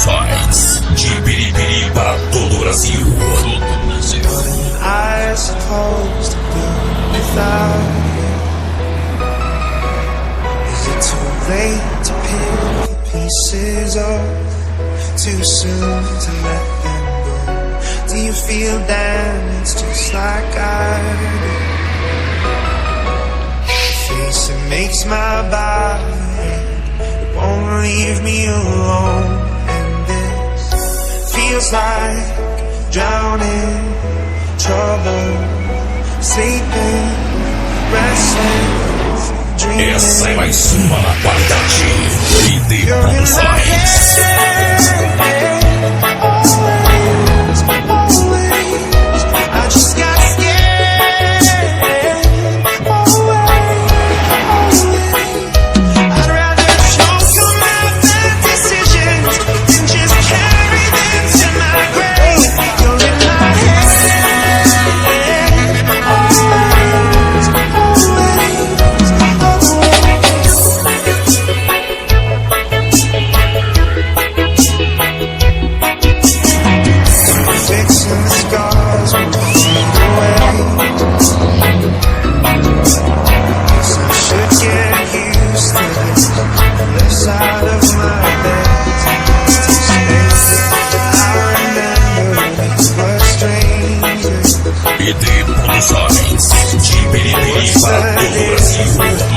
Produções de Biribiri para todo o Brasil. I supposed to do without you? Is it too late to pick the pieces up? Too soon to let them go? Do you feel damaged just like I do? The face that makes my body ache, it won't leave me alone. And this feels like drowning, trouble, sleeping, restless, dreaming. Essa é mais uma na qualidade BD Produções. I just got scared. I'd rather choke on my bad decisions than just carry them to my grave. You're in my fixing the scars won't fade away. Guess I should get used to this left side of my bed. I remember we were strangers. BD Produções de Biribiri para todo o Brasil.